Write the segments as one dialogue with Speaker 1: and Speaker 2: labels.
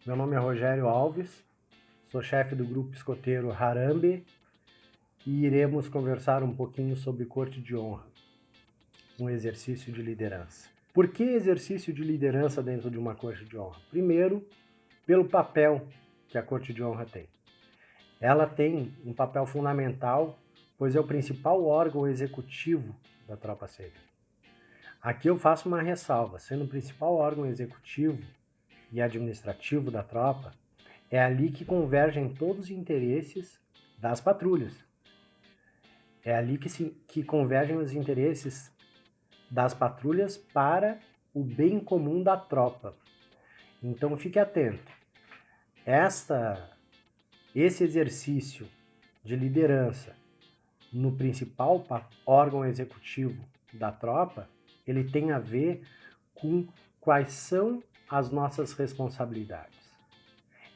Speaker 1: Meu nome é Rogério Alves, sou chefe do grupo escoteiro Harambe e iremos conversar um pouquinho sobre corte de honra, um exercício de liderança. Por que exercício de liderança dentro de uma corte de honra? Primeiro, pelo papel que a corte de honra tem. Ela tem um papel fundamental, pois é o principal órgão executivo da tropa cega. Aqui eu faço uma ressalva, sendo o principal órgão executivo e administrativo da tropa, é ali que convergem todos os interesses das patrulhas. É ali que convergem os interesses das patrulhas para o bem comum da tropa. Então fique atento. Esse exercício de liderança no principal órgão executivo da tropa, ele tem a ver com quais são as nossas responsabilidades.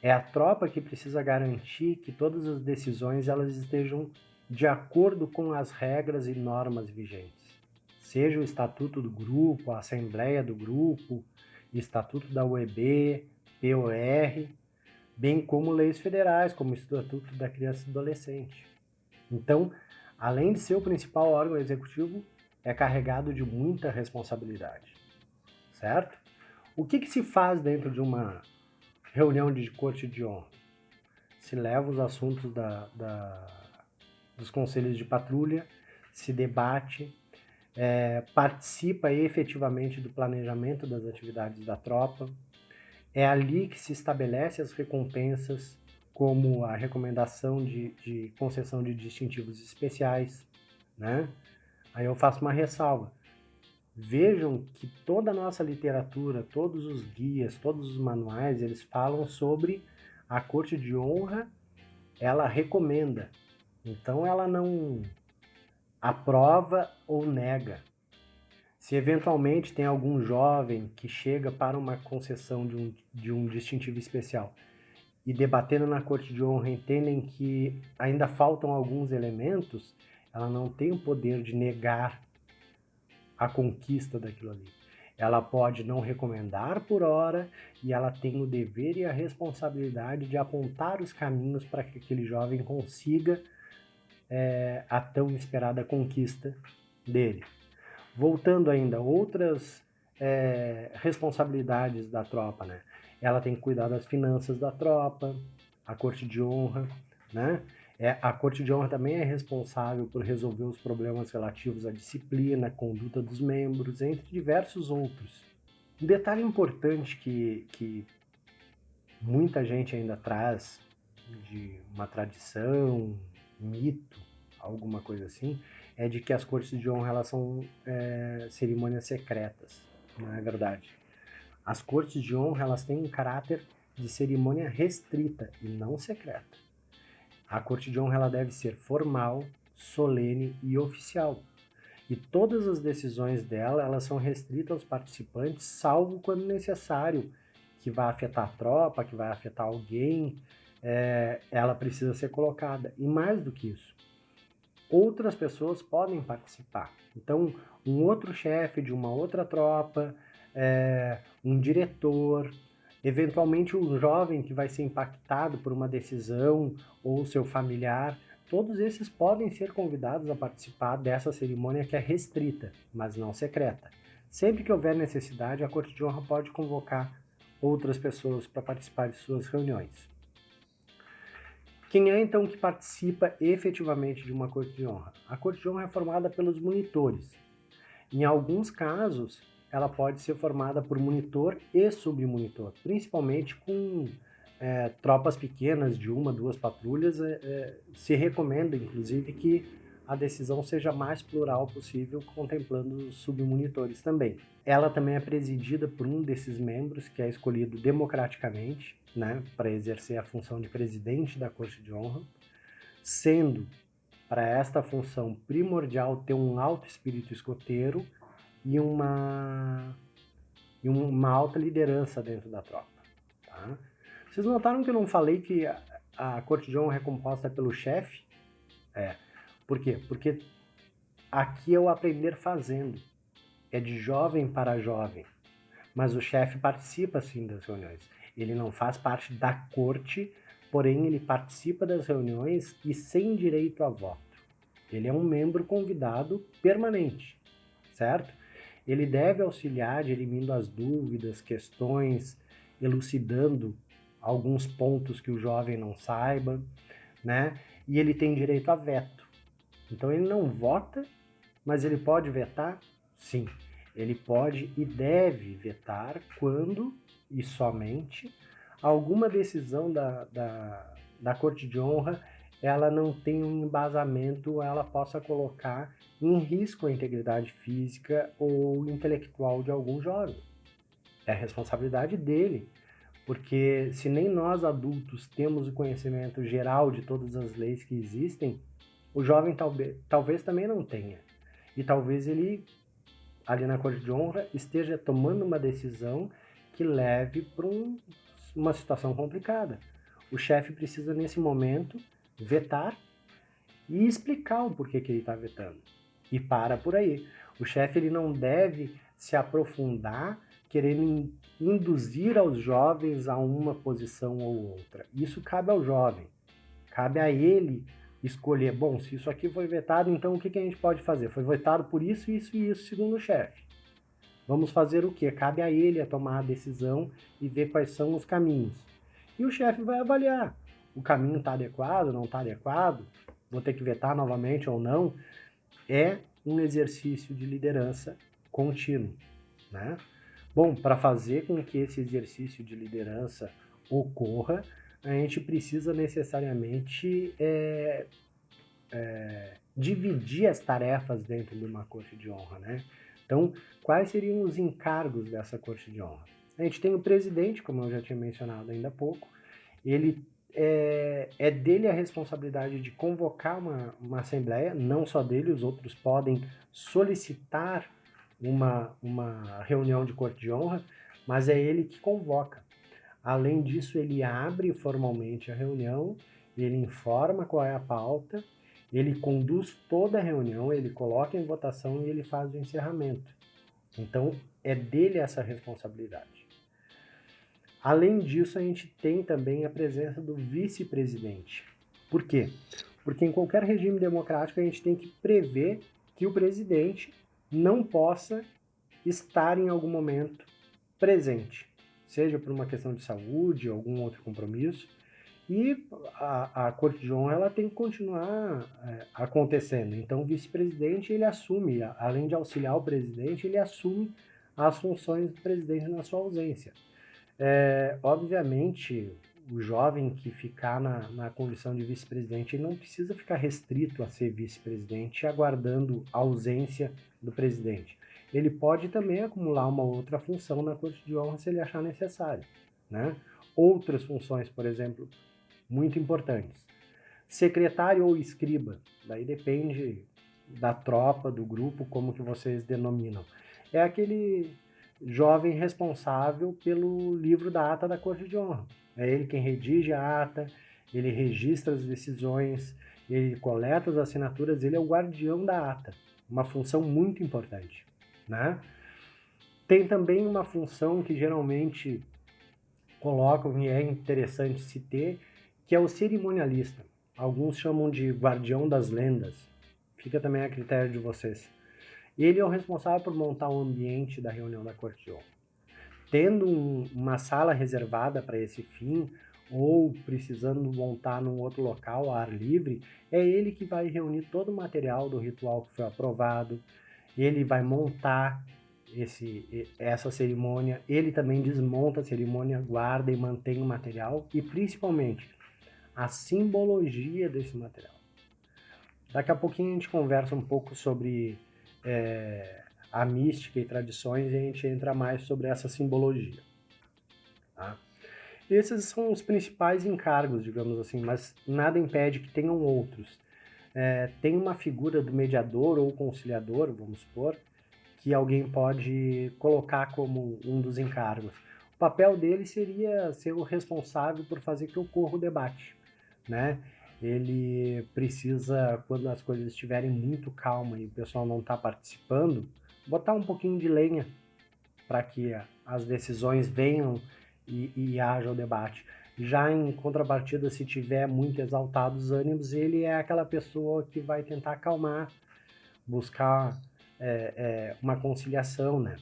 Speaker 1: É a tropa que precisa garantir que todas as decisões elas estejam de acordo com as regras e normas vigentes. Seja o estatuto do grupo, a assembleia do grupo, estatuto da UEB, POR, bem como leis federais, como o Estatuto da Criança e do Adolescente. Então, além de ser o principal órgão executivo, é carregado de muita responsabilidade, certo? O que se faz dentro de uma reunião de corte de honra? Se leva os assuntos dos conselhos de patrulha, se debate, participa efetivamente do planejamento das atividades da tropa. É ali que se estabelece as recompensas, como a recomendação de concessão de distintivos especiais, né? Aí eu faço uma ressalva. Vejam que toda a nossa literatura, todos os guias, todos os manuais, eles falam sobre a corte de honra, ela recomenda. Então ela não aprova ou nega. Se eventualmente tem algum jovem que chega para uma concessão de um distintivo especial e debatendo na corte de honra entendem que ainda faltam alguns elementos, ela não tem o poder de negar a conquista daquilo ali. Ela pode não recomendar por hora e ela tem o dever e a responsabilidade de apontar os caminhos para que aquele jovem consiga a tão esperada conquista dele. Voltando ainda, outras responsabilidades da tropa, né? Ela tem que cuidar das finanças da tropa, a corte de honra, né? A corte de honra também é responsável por resolver os problemas relativos à disciplina, conduta dos membros, entre diversos outros. Um detalhe importante que muita gente ainda traz de uma tradição, mito, alguma coisa assim, é de que as cortes de honra elas são cerimônias secretas. Não é verdade. As cortes de honra elas têm um caráter de cerimônia restrita e não secreta. A corte de honra ela deve ser formal, solene e oficial. E todas as decisões dela elas são restritas aos participantes, salvo quando necessário, que vai afetar a tropa, que vai afetar alguém, ela precisa ser colocada. E mais do que isso, outras pessoas podem participar. Então, um outro chefe de uma outra tropa, um diretor, eventualmente um jovem que vai ser impactado por uma decisão ou seu familiar, todos esses podem ser convidados a participar dessa cerimônia que é restrita, mas não secreta. Sempre que houver necessidade, a corte de honra pode convocar outras pessoas para participar de suas reuniões. Quem é então que participa efetivamente de uma corte de honra? A corte de honra é formada pelos monitores. Em alguns casos, ela pode ser formada por monitor e submonitor, principalmente com tropas pequenas de uma, duas patrulhas. Se recomenda, inclusive, que a decisão seja mais plural possível, contemplando os submonitores também. Ela também é presidida por um desses membros, que é escolhido democraticamente, né, para exercer a função de presidente da Corte de Honra, sendo para esta função primordial ter um alto espírito escoteiro e uma alta liderança dentro da tropa. Tá? Vocês notaram que eu não falei que a Corte de Honra é composta pelo chefe? Por quê? Porque aqui é o aprender fazendo. É de jovem para jovem. Mas o chefe participa, sim, das reuniões. Ele não faz parte da corte, porém ele participa das reuniões e sem direito a voto. Ele é um membro convidado permanente, certo? Ele deve auxiliar dirimindo as dúvidas, questões, elucidando alguns pontos que o jovem não saiba, né? E ele tem direito a veto. Então ele não vota, mas ele pode vetar? Sim. Ele pode e deve vetar quando e somente alguma decisão da Corte de Honra ela não tem um embasamento, ela possa colocar em risco a integridade física ou intelectual de algum jovem. É a responsabilidade dele, porque se nem nós adultos temos o conhecimento geral de todas as leis que existem, o jovem talvez também não tenha. E talvez ele, ali na Corte de Honra, esteja tomando uma decisão que leve para uma situação complicada. O chefe precisa, nesse momento, vetar e explicar o porquê que ele está vetando. E para por aí. O chefe ele não deve se aprofundar querendo induzir aos jovens a uma posição ou outra. Isso cabe ao jovem. Cabe a ele escolher, bom, se isso aqui foi vetado, então o que a gente pode fazer? Foi vetado por isso, isso e isso, segundo o chefe. Vamos fazer o quê? Cabe a ele a tomar a decisão e ver quais são os caminhos. E o chefe vai avaliar. O caminho está adequado, não está adequado? Vou ter que vetar novamente ou não? É um exercício de liderança contínuo, né? Bom, para fazer com que esse exercício de liderança ocorra, a gente precisa necessariamente dividir as tarefas dentro de uma corte de honra, né? Então, quais seriam os encargos dessa corte de honra? A gente tem o presidente, como eu já tinha mencionado ainda há pouco, ele é dele a responsabilidade de convocar uma assembleia, não só dele, os outros podem solicitar uma reunião de corte de honra, mas é ele que convoca. Além disso, ele abre formalmente a reunião, ele informa qual é a pauta, ele conduz toda a reunião, ele coloca em votação e ele faz o encerramento. Então, é dele essa responsabilidade. Além disso, a gente tem também a presença do vice-presidente. Por quê? Porque em qualquer regime democrático a gente tem que prever que o presidente não possa estar em algum momento presente, seja por uma questão de saúde, algum outro compromisso, e a Corte de Honra ela tem que continuar acontecendo. Então o vice-presidente ele assume, além de auxiliar o presidente, ele assume as funções do presidente na sua ausência. Obviamente, o jovem que ficar na condição de vice-presidente não precisa ficar restrito a ser vice-presidente aguardando a ausência do presidente. Ele pode também acumular uma outra função na Corte de Honra se ele achar necessário, né? Outras funções, por exemplo, muito importantes. Secretário ou escriba, daí depende da tropa, do grupo, como que vocês denominam. É aquele jovem responsável pelo livro da ata da Corte de Honra. É ele quem redige a ata, ele registra as decisões, ele coleta as assinaturas, ele é o guardião da ata. Uma função muito importante, né? Tem também uma função que geralmente colocam e é interessante se ter, que é o cerimonialista. Alguns chamam de guardião das lendas. Fica também a critério de vocês. Ele é o responsável por montar o ambiente da reunião da Corte de Honra. Tendo uma sala reservada para esse fim, ou precisando montar num outro local, ao ar livre, é ele que vai reunir todo o material do ritual que foi aprovado, ele vai montar essa cerimônia, ele também desmonta a cerimônia, guarda e mantém o material e principalmente a simbologia desse material. Daqui a pouquinho a gente conversa um pouco sobre a mística e tradições e a gente entra mais sobre essa simbologia. Tá? Esses são os principais encargos, digamos assim, mas nada impede que tenham outros. Tem uma figura do mediador ou conciliador, vamos supor, que alguém pode colocar como um dos encargos. O papel dele seria ser o responsável por fazer que ocorra o debate, né? Ele precisa, quando as coisas estiverem muito calmas e o pessoal não está participando, botar um pouquinho de lenha para que as decisões venham e haja o debate. Já em contrapartida, se tiver muito exaltados os ânimos, ele é aquela pessoa que vai tentar acalmar, buscar uma conciliação, né?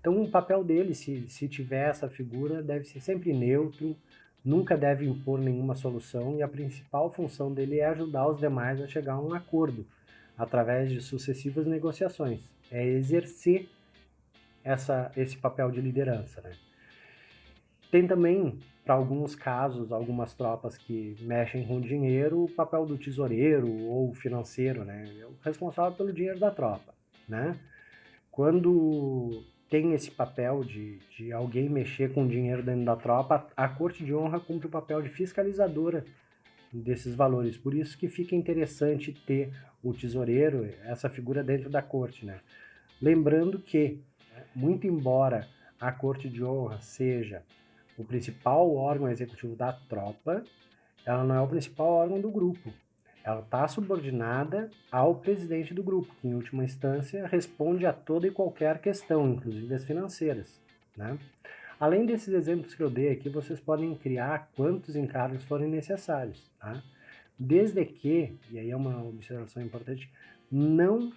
Speaker 1: Então, o papel dele, se tiver essa figura, deve ser sempre neutro, nunca deve impor nenhuma solução, e a principal função dele é ajudar os demais a chegar a um acordo, através de sucessivas negociações. É exercer esse papel de liderança, né? Tem também, para alguns casos, algumas tropas que mexem com dinheiro, o papel do tesoureiro ou financeiro, né? É o responsável pelo dinheiro da tropa, né? Quando tem esse papel de alguém mexer com o dinheiro dentro da tropa, a corte de honra cumpre o papel de fiscalizadora desses valores. Por isso que fica interessante ter o tesoureiro, essa figura dentro da corte, né? Lembrando que, muito embora a corte de honra seja o principal órgão executivo da tropa, ela não é o principal órgão do grupo. Ela está subordinada ao presidente do grupo, que em última instância responde a toda e qualquer questão, inclusive as financeiras, né? Além desses exemplos que eu dei aqui, vocês podem criar quantos encargos forem necessários, tá? Desde que, e aí é uma observação importante, não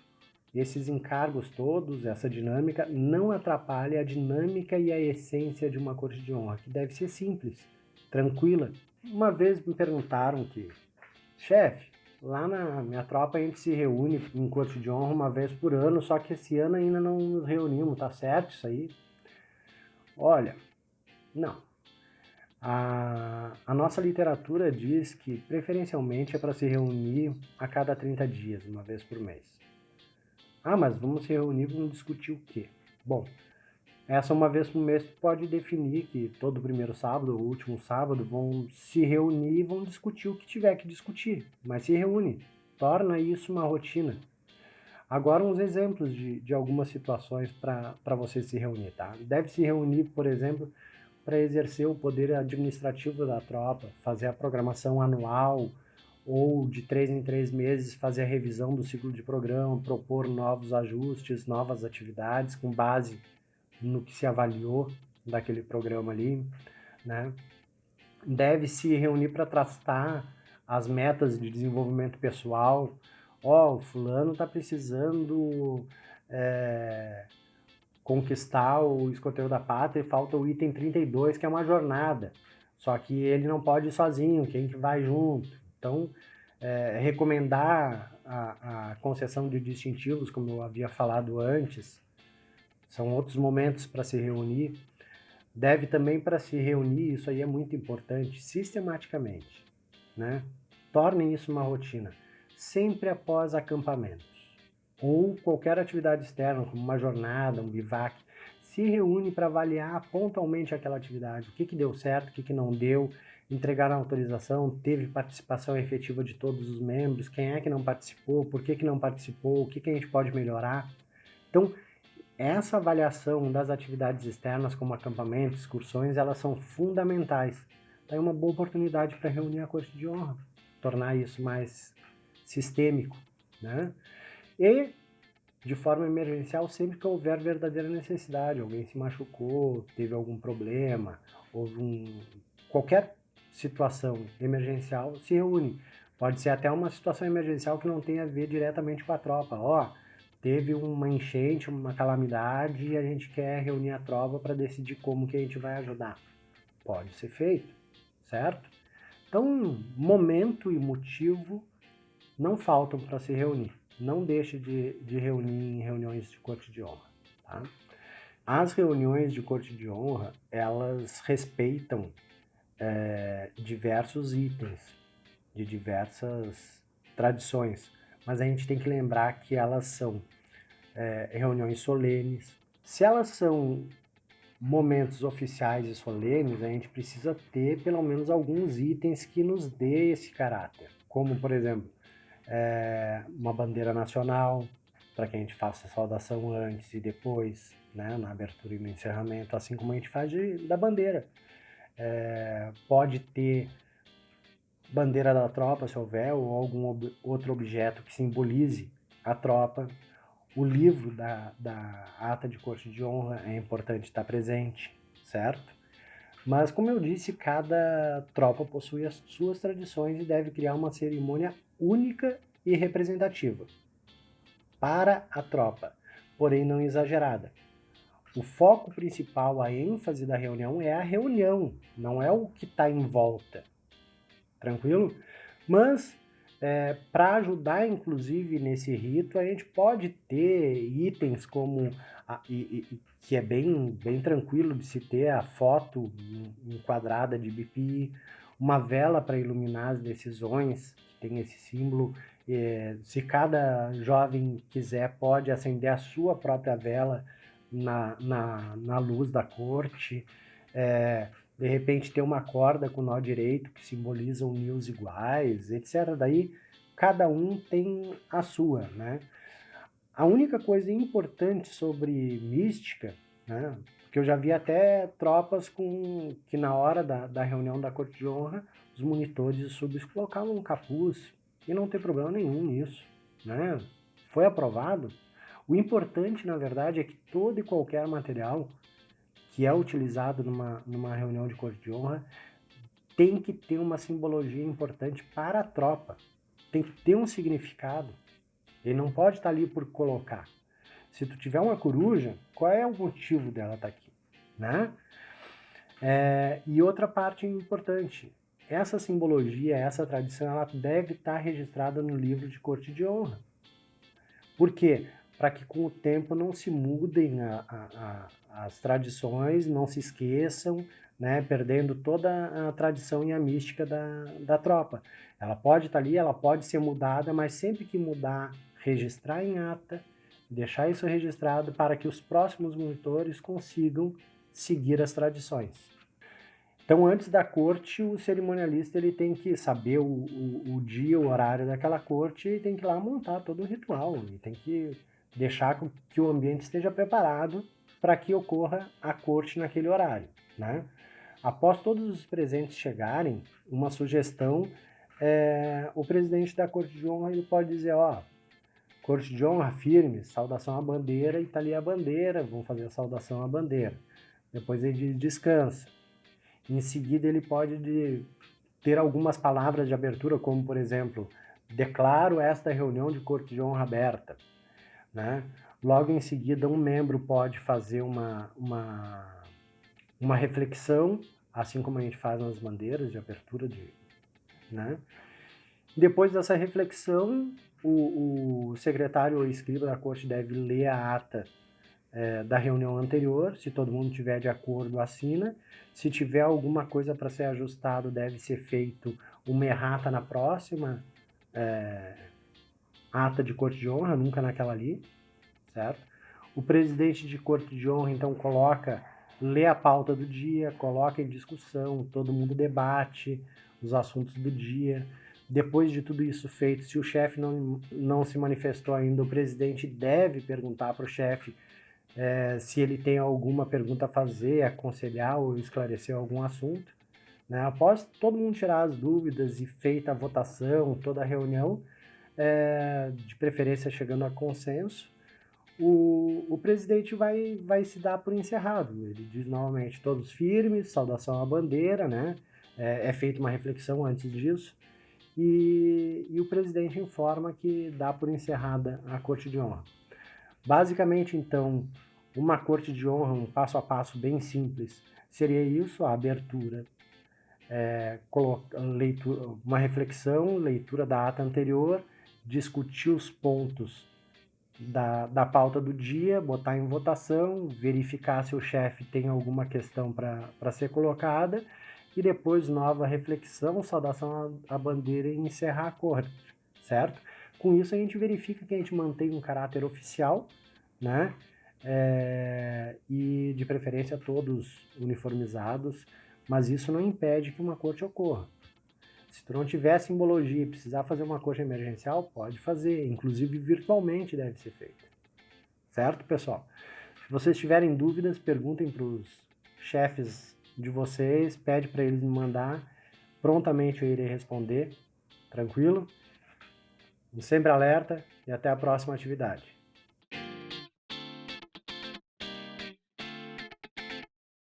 Speaker 1: esses encargos todos, essa dinâmica, não atrapalhe a dinâmica e a essência de uma corte de honra, que deve ser simples, tranquila. Uma vez me perguntaram que, chefe, lá na minha tropa a gente se reúne em corte de honra uma vez por ano, só que esse ano ainda não nos reunimos, tá certo isso aí? Olha, não. A nossa literatura diz que preferencialmente é para se reunir a cada 30 dias, uma vez por mês. Ah, mas vamos se reunir, vamos discutir o quê? Bom, essa uma vez por mês pode definir que todo primeiro sábado ou último sábado vão se reunir e vão discutir o que tiver que discutir, mas se reúne, torna isso uma rotina. Agora uns exemplos de algumas situações para você se reunir, tá? Deve se reunir, por exemplo, para exercer o poder administrativo da tropa, fazer a programação anual, ou de 3 em 3 meses fazer a revisão do ciclo de programa, propor novos ajustes, novas atividades com base no que se avaliou daquele programa ali, né? Deve se reunir para traçar as metas de desenvolvimento pessoal. Ó, o fulano está precisando conquistar o escoteiro da pátria e falta o item 32, que é uma jornada. Só que ele não pode ir sozinho, quem que vai junto? Então, recomendar a concessão de distintivos, como eu havia falado antes, são outros momentos para se reunir. Deve também para se reunir, isso aí é muito importante, sistematicamente, né? Tornem isso uma rotina, sempre após acampamentos ou qualquer atividade externa, como uma jornada, um bivac, se reúne para avaliar pontualmente aquela atividade, o que deu certo, o que não deu, entregar a autorização, teve participação efetiva de todos os membros, quem é que não participou, por que não participou, o que a gente pode melhorar. Então, essa avaliação das atividades externas, como acampamentos, excursões, elas são fundamentais. Então, é uma boa oportunidade para reunir a corte de honra, tornar isso mais sistêmico, né? E, de forma emergencial, sempre que houver verdadeira necessidade, alguém se machucou, teve algum problema, houve qualquer situação emergencial, se reúne. Pode ser até uma situação emergencial que não tenha a ver diretamente com a tropa. Ó, teve uma enchente, uma calamidade e a gente quer reunir a tropa para decidir como que a gente vai ajudar. Pode ser feito, certo? Então, momento e motivo não faltam para se reunir. Não deixe de reunir em reuniões de corte de honra, tá? As reuniões de corte de honra, elas respeitam diversos itens, de diversas tradições, mas a gente tem que lembrar que elas são reuniões solenes. Se elas são momentos oficiais e solenes, a gente precisa ter pelo menos alguns itens que nos dê esse caráter, como, por exemplo, uma bandeira nacional, para que a gente faça a saudação antes e depois, né, na abertura e no encerramento, assim como a gente faz da bandeira. Pode ter bandeira da tropa, se houver, ou algum outro objeto que simbolize a tropa. O livro da ata de corte de honra é importante estar presente, certo? Mas, como eu disse, cada tropa possui as suas tradições e deve criar uma cerimônia única e representativa para a tropa, porém não exagerada. O foco principal, a ênfase da reunião é a reunião, não é o que está em volta. Tranquilo? Mas, para ajudar, inclusive, nesse rito, a gente pode ter itens como, que é bem tranquilo de se ter, a foto enquadrada de BP, uma vela para iluminar as decisões, que tem esse símbolo. Se cada jovem quiser, pode acender a sua própria vela na luz da corte. De repente ter uma corda com nó direito que simbolizam nios iguais, etc. Daí cada um tem a sua, né? A única coisa importante sobre mística, né? Porque eu já vi até tropas que na hora da reunião da corte de honra, os monitores e subs colocavam um capuz e não tem problema nenhum nisso, né? Foi aprovado. O importante, na verdade, é que todo e qualquer material que é utilizado numa reunião de corte de honra tem que ter uma simbologia importante para a tropa. Tem que ter um significado. Ele não pode estar ali por colocar. Se tu tiver uma coruja, qual é o motivo dela estar aqui? Né? E outra parte importante, essa simbologia, essa tradição, ela deve estar registrada no livro de corte de honra. Por quê? Para que com o tempo não se mudem as tradições, não se esqueçam, né, perdendo toda a tradição e a mística da tropa. Ela pode estar ali, ela pode ser mudada, mas sempre que mudar, registrar em ata, deixar isso registrado para que os próximos monitores consigam seguir as tradições. Então, antes da corte, o cerimonialista ele tem que saber o dia, o horário daquela corte e tem que ir lá montar todo o ritual. E tem que deixar que o ambiente esteja preparado para que ocorra a corte naquele horário, né? Após todos os presentes chegarem, uma sugestão, o presidente da corte de honra ele pode dizer, corte de honra firme, saudação à bandeira, e tá ali a bandeira, vão fazer a saudação à bandeira. Depois ele descansa. Em seguida, ele pode ter algumas palavras de abertura, como, por exemplo, declaro esta reunião de corte de honra aberta. Né? Logo em seguida, um membro pode fazer uma reflexão, assim como a gente faz nas bandeiras de abertura. Né? Depois dessa reflexão, o secretário ou escriba da corte deve ler a ata da reunião anterior. Se todo mundo tiver de acordo, assina. Se tiver alguma coisa para ser ajustado, deve ser feito uma errata na próxima ata de corte de honra, nunca naquela ali, certo? O presidente de corte de honra, então, lê a pauta do dia, coloca em discussão, todo mundo debate os assuntos do dia. Depois de tudo isso feito, se o chefe não se manifestou ainda, o presidente deve perguntar para o chefe se ele tem alguma pergunta a fazer, aconselhar ou esclarecer algum assunto. Né? Após todo mundo tirar as dúvidas e feita a votação, toda a reunião, de preferência chegando a consenso, o presidente vai se dar por encerrado. Ele diz novamente, todos firmes, saudação à bandeira, né? É feita uma reflexão antes disso, e o presidente informa que dá por encerrada a corte de honra. Basicamente, então, uma corte de honra, um passo a passo bem simples, seria isso, a abertura, uma reflexão, leitura da ata anterior, discutir os pontos da pauta do dia, botar em votação, verificar se o chefe tem alguma questão para ser colocada, e depois nova reflexão, saudação à bandeira e encerrar a corte, certo? Com isso a gente verifica que a gente mantém um caráter oficial, né? E de preferência todos uniformizados, mas isso não impede que uma corte ocorra. Se tu não tiver simbologia e precisar fazer uma corte emergencial, pode fazer, inclusive virtualmente deve ser feita. Certo, pessoal? Se vocês tiverem dúvidas, perguntem para os chefes de vocês, pede para eles me mandar, prontamente eu irei responder, tranquilo? Sempre alerta e até a próxima atividade.